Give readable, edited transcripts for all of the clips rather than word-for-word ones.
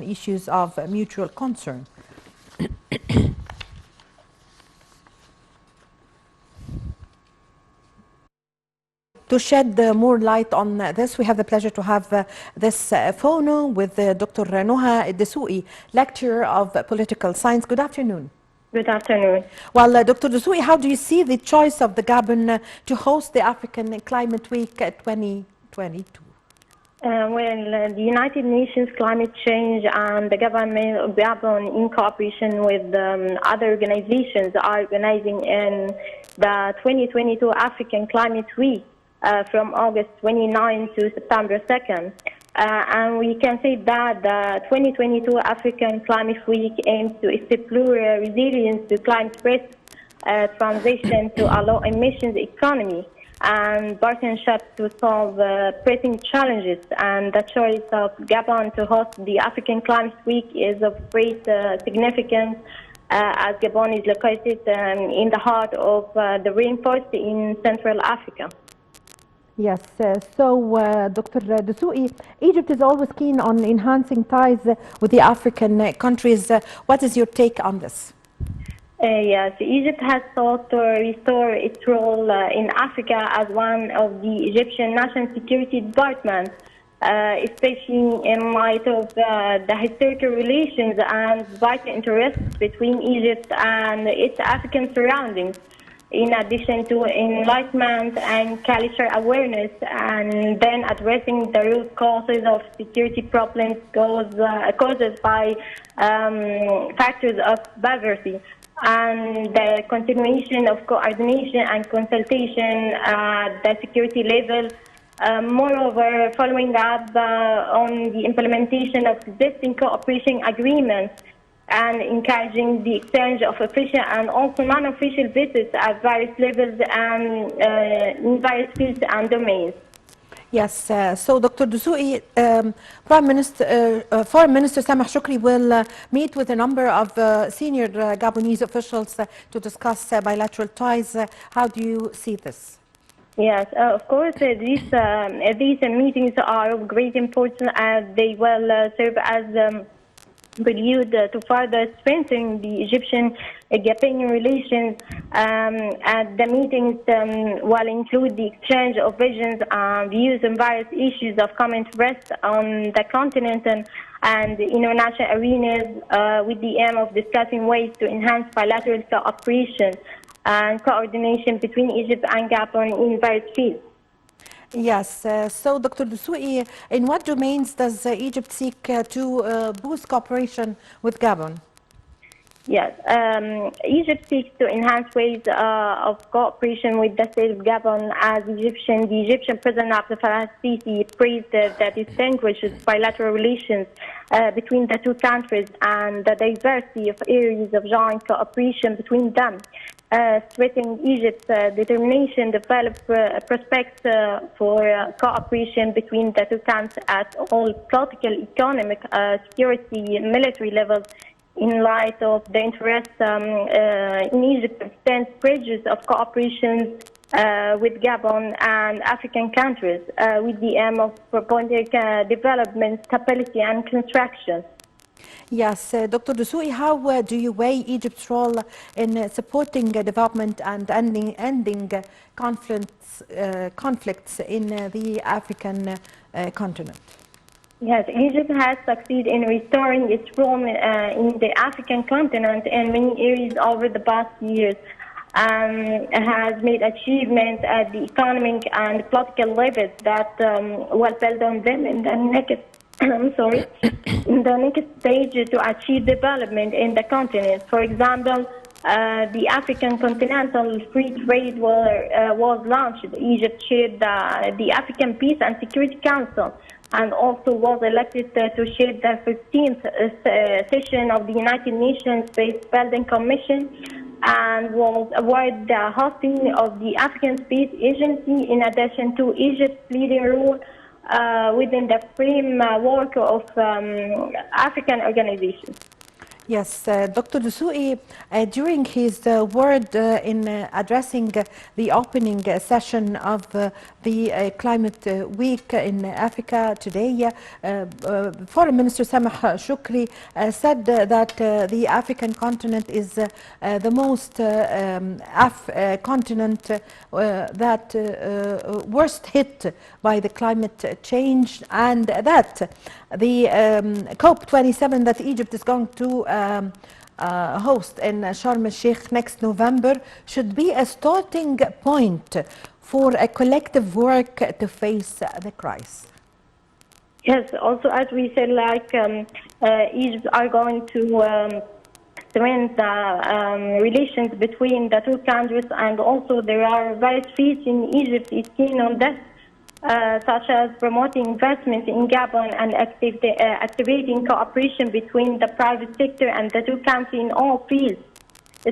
issues of mutual concern. To shed more light on this, we have the pleasure to have this phone with Dr. Noha Dessouqi, lecturer of political science. Good afternoon. Good afternoon. Well, Dr. Dessouqi, how do you see the choice of the Gabon to host the African Climate Week 2022? The United Nations Climate Change and the government of Gabon, in cooperation with other organizations, are organizing in the 2022 African Climate Week from August 29 to September 2nd. And we can say that the 2022 African Climate Week aims to explore resilience to climate risk, transition to a low emissions economy, and partnership to solve pressing challenges. And the choice of Gabon to host the African Climate Week is of great significance, as Gabon is located in the heart of the rainforest in Central Africa. Yes, Dr. Dessouqi, Egypt is always keen on enhancing ties with the African countries. What is your take on this? Yes, Egypt has sought to restore its role in Africa as one of the Egyptian National Security Department, especially in light of the historical relations and vital interests between Egypt and its African surroundings, in addition to enlightenment and cultural awareness, and then addressing the root causes of security problems caused by factors of poverty, and the continuation of coordination and consultation at the security level. Moreover, following up on the implementation of existing cooperation agreements and encouraging the exchange of official and also non-official visits at various levels and in various fields and domains. Yes, so Dr. Dessouqi, Foreign Minister Sameh Shoukry will meet with a number of senior Gabonese officials to discuss bilateral ties. How do you see this? Yes, of course, these meetings are of great importance, as they will serve as prelude to further strengthen the Egyptian-Gabonian relations. And the meetings will include the exchange of visions and views on various issues of common interest on the continent and international arenas, with the aim of discussing ways to enhance bilateral cooperation and coordination between Egypt and Gabon in various fields. Yes, so Dr. Dessouqi, in what domains does Egypt seek to boost cooperation with Gabon? Yes, Egypt seeks to enhance ways of cooperation with the state of Gabon, as the Egyptian President Abdel Fattah al-Sisi praised the distinguished bilateral relations between the two countries and the diversity of areas of joint cooperation between them. Stressing Egypt's determination to develop prospects for cooperation between the two countries at all political, economic, security, military levels, in light of the interest in Egypt to extend bridges of cooperation with Gabon and African countries, with the aim of promoting development, stability, and construction. Yes, Dr. Dessouqi, how do you weigh Egypt's role in supporting development and ending conflicts in the African continent? Yes, Egypt has succeeded in restoring its role in the African continent in many areas over the past years, and has made achievements at the economic and political levels that will build on them in the next in the next stage to achieve development in the continent. For example, the African Continental Free Trade was launched. Egypt chaired the African Peace and Security Council, and also was elected to chair the 15th session of the United Nations Space Building Commission, and was awarded the hosting of the African Space Agency, in addition to Egypt's leading role within the framework of African organizations. Yes, Dr. Dusui, during his word in addressing the opening session of the Climate Week in Africa today, Foreign Minister Sameh Shukri said that the African continent is the most continent that worst hit by the climate change, and that the COP27 that Egypt is going to host in Sharm el-Sheikh next November should be a starting point for a collective work to face the crisis. Yes, also as we said, Egypt are going to strengthen relations between the two countries, and also there are various fields in Egypt is keen on this, such as promoting investment in Gabon and activating cooperation between the private sector and the two countries in all fields.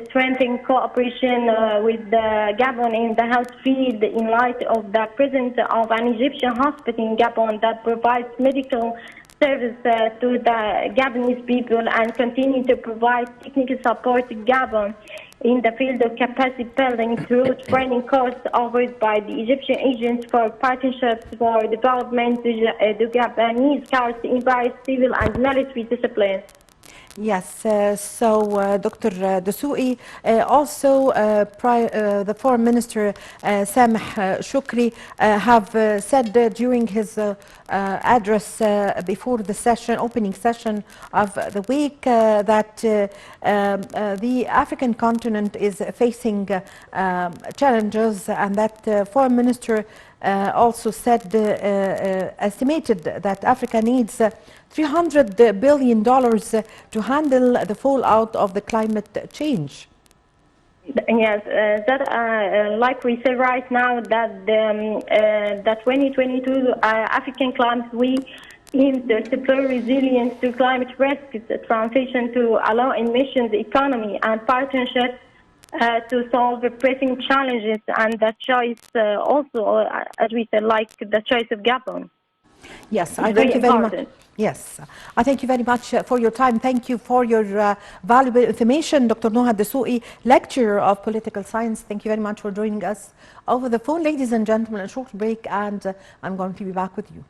Strengthening cooperation with Gabon in the health field in light of the presence of an Egyptian hospital in Gabon that provides medical service to the Gabonese people, and continue to provide technical support to Gabon in the field of capacity building through training courses offered by the Egyptian agents for partnerships for development to the Gabonese scouts in various civil and military disciplines. Yes, Dr. Dusui, also the Foreign Minister Sameh Shukri have said during his address before the opening session of the week that the African continent is facing challenges, and that Foreign Minister also said, estimated that Africa needs $300 billion to handle the fallout of the climate change. Yes, like we say right now, that the 2022 African Climate Week aims to explore resilience to climate risks, transition to a low emissions economy, and partnerships to solve the pressing challenges, and the choice also, as we said, like the choice of Gabon. Yes, I thank you very much. Yes, I thank you very much for your time. Thank you for your valuable information, Dr. Noha Dusui, lecturer of political science. Thank you very much for joining us over the phone. Ladies and gentlemen, a short break, and I'm going to be back with you.